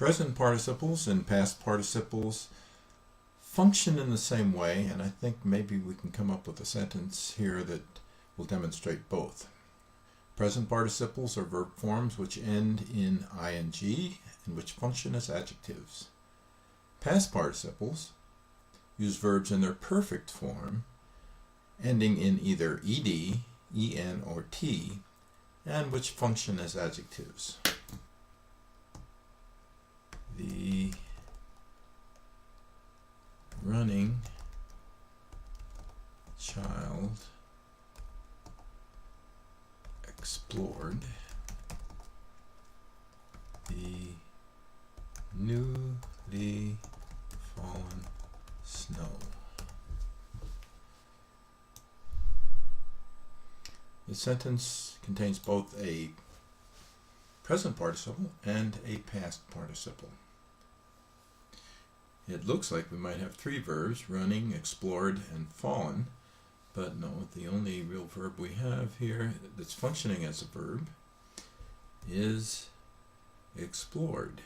Present participles and past participles function in the same way, and I think maybe we can come up with a sentence here that will demonstrate both. Present participles are verb forms which end in ing and which function as adjectives. Past participles use verbs in their perfect form, ending in either ed, en, or t, and which function as adjectives. The running child explored the newly fallen snow. The sentence contains both a present participle and a past participle. It looks like we might have three verbs: running, explored, and fallen, but no, the only real verb we have here that's functioning as a verb is explored.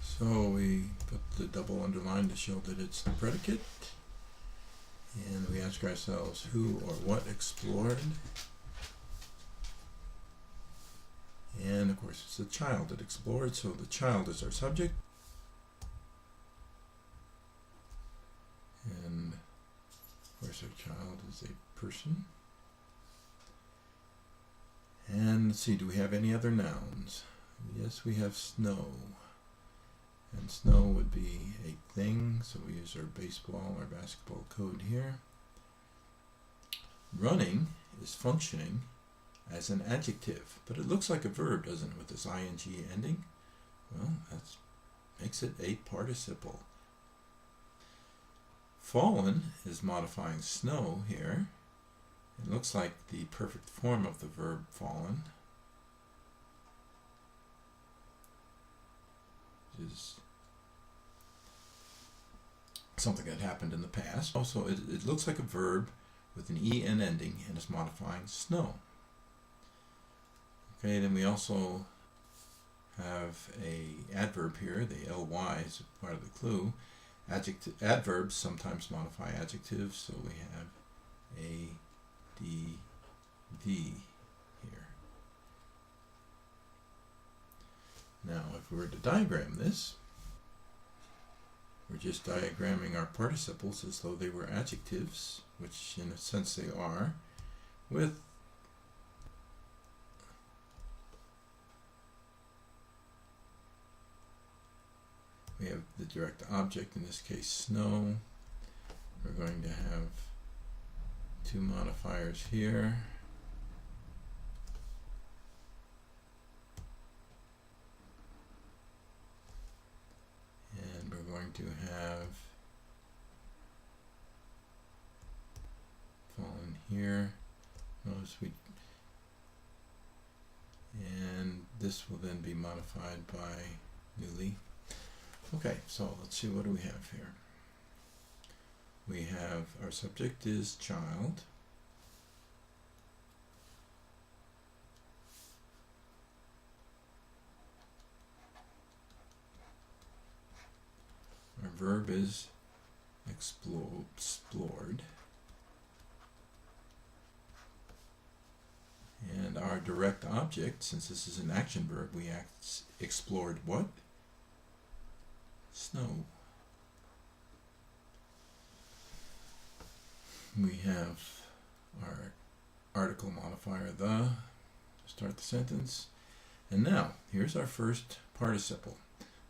So we put the double underline to show that it's the predicate, and we ask ourselves who or what explored, and of course it's the child that explored, so the child is our subject, and of course our child is a person. And let's see, do we have any other nouns? Yes, we have snow. And snow would be a thing, so we use our baseball or basketball code here. Running is functioning as an adjective, but it looks like a verb, doesn't it, with this ing ending? Well, that makes it a participle. Fallen is modifying snow here. It looks like the perfect form of the verb fallen, which is something that happened in the past. Also, it looks like a verb with an en ending and is modifying snow. Okay, then we also have a adverb here. The ly is part of the clue. Adverbs sometimes modify adjectives, so we have adv here. Now, if we were to diagram this, we're just diagramming our participles as though they were adjectives, which in a sense they are, with we have the direct object, in this case snow. We're going to have two modifiers here. And we're going to have fallen here. Notice and this will then be modified by newly. Okay, so let's see, what do we have here? We have our subject is child. Our verb is explored. And our direct object, since this is an action verb, we explored what? Snow. We have our article modifier the to start the sentence. And now, here's our first participle.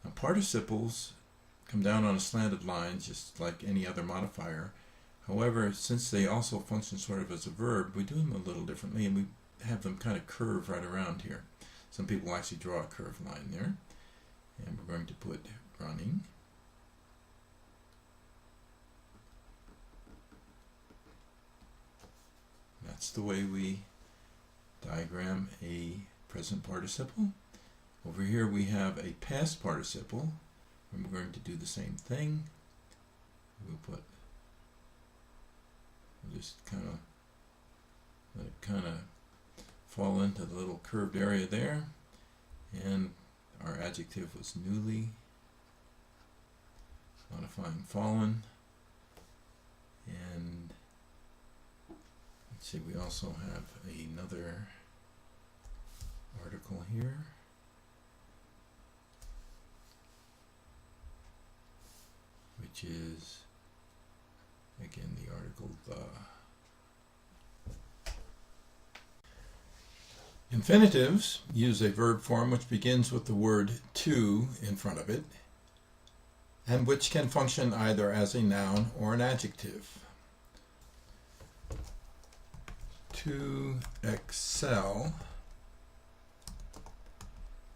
Now, participles come down on a slanted line just like any other modifier. However, since they also function sort of as a verb, we do them a little differently, and we have them kind of curve right around here. Some people actually draw a curved line there. And we're going to put running. That's the way we diagram a present participle. Over here we have a past participle, And we're going to do the same thing. We'll just kind of let it kind of fall into the little curved area there. And our adjective was newly, modifying fallen. And let's see, we also have another article here. Which is, again, the article the. Infinitives use a verb form which begins with the word to in front of it, and which can function either as a noun or an adjective. To excel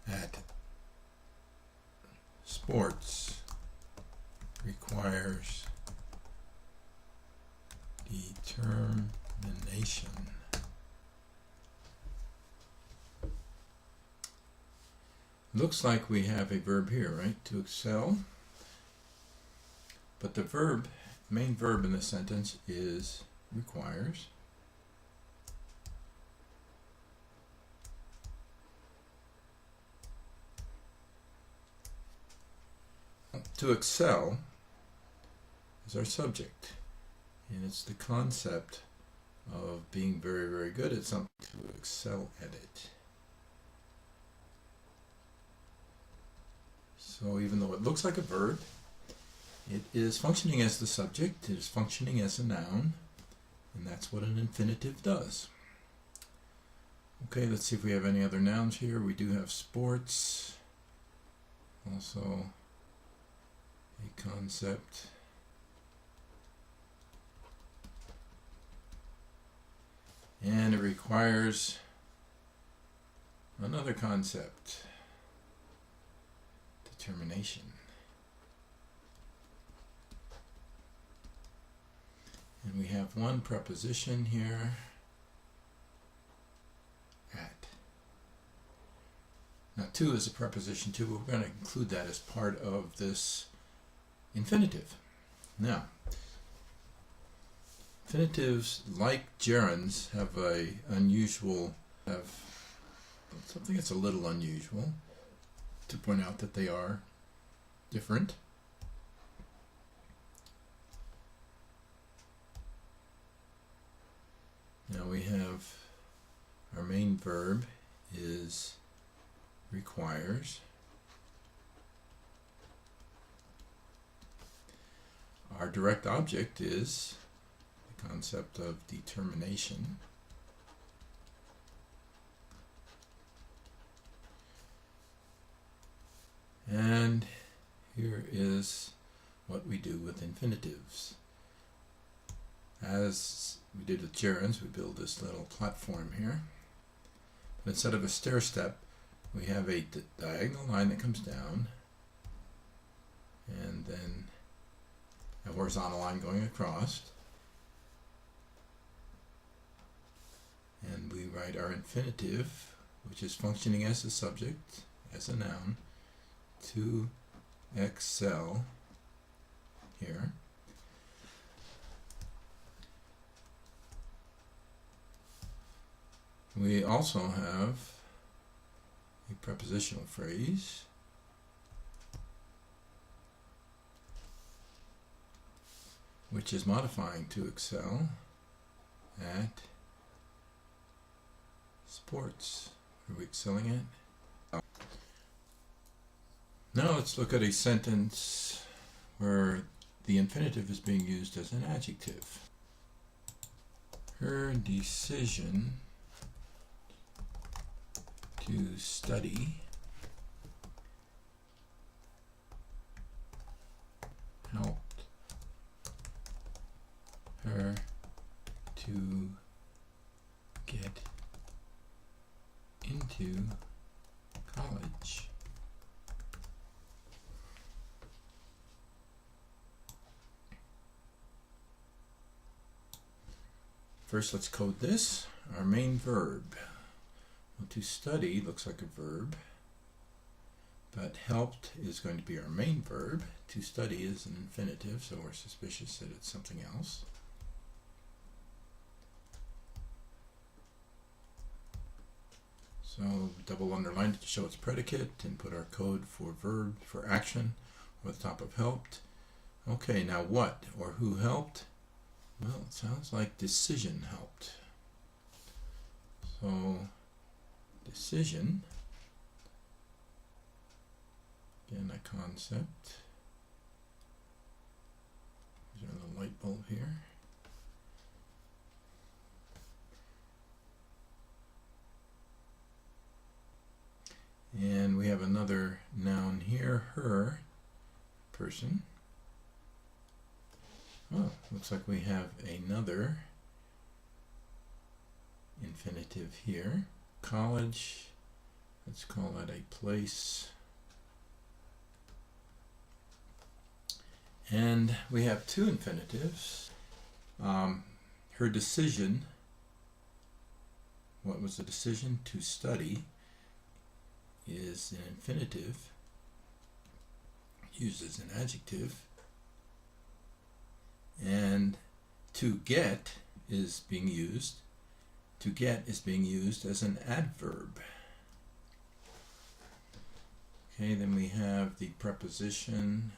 at sports requires determination. Looks like we have a verb here, right? To excel. But the verb, main verb in this sentence is requires. To excel is our subject, and it's the concept of being very, very good at something, to excel at it. So even though it looks like a verb, it is functioning as the subject, it is functioning as a noun, and that's what an infinitive does. Okay, let's see if we have any other nouns here. We do have sports, also a concept. And it requires another concept, determination. And we have one preposition here, at. Now to is a preposition too, but we're going to include that as part of this infinitive. Now, infinitives, like gerunds, have something that's a little unusual, to point out that they are different. Now we have our main verb is requires. Our direct object is the concept of determination. And here is what we do with infinitives. As we did with gerunds, we build this little platform here. But instead of a stair step, we have a diagonal line that comes down, and then a horizontal line going across. And we write our infinitive, which is functioning as a subject, as a noun, to excel here. We also have a prepositional phrase, which is modifying to excel at sports. Are we excelling at? Now let's look at a sentence where the infinitive is being used as an adjective. Her decision to study helped her to get into college. First, let's code this. Our main verb. Well, to study looks like a verb, But helped is going to be our main verb. To study is an infinitive, so we're suspicious that it's something else. So double underline it to show its predicate and put our code for verb for action over the top of helped. Okay, now what or who helped? Well, it sounds like decision helped. So decision, again a concept. There's our little light bulb here. And we have another noun here, her, person. Oh, looks like we have another infinitive here. College, let's call that a place. And we have two infinitives. Her decision, what was the decision? To study, is an infinitive, used as an adjective, and to get is being used. To get is being used as an adverb. Okay, then we have the preposition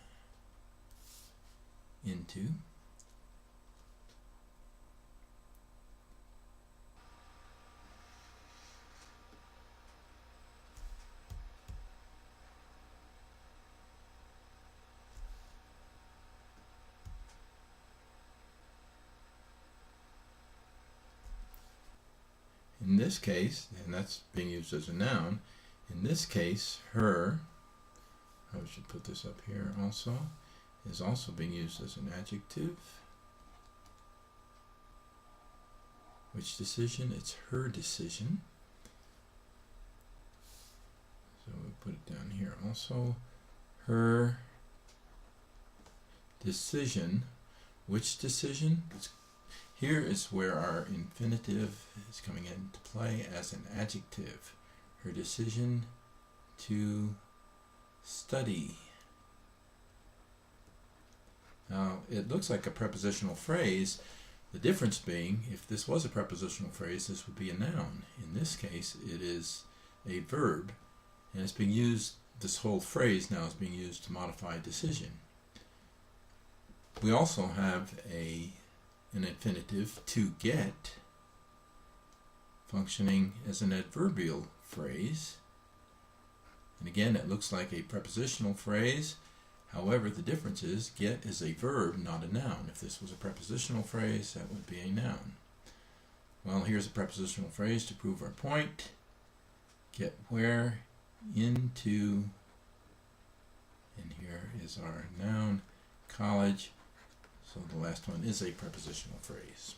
into. In this case, and that's being used as a noun, in this case, her, I should put this up here also, is also being used as an adjective. Which decision? It's her decision. So we put it down here also. Her decision. Which decision? Here is where our infinitive is coming into play as an adjective. Her decision to study. Now, it looks like a prepositional phrase. The difference being, if this was a prepositional phrase, this would be a noun. In this case, it is a verb, and it's being used, this whole phrase now is being used to modify decision. We also have an infinitive, to get, functioning as an adverbial phrase. And again, it looks like a prepositional phrase. However, the difference is get is a verb, not a noun. If this was a prepositional phrase, that would be a noun. Well, here's a prepositional phrase to prove our point. Get where, into, and here is our noun, college. So the last one is a prepositional phrase.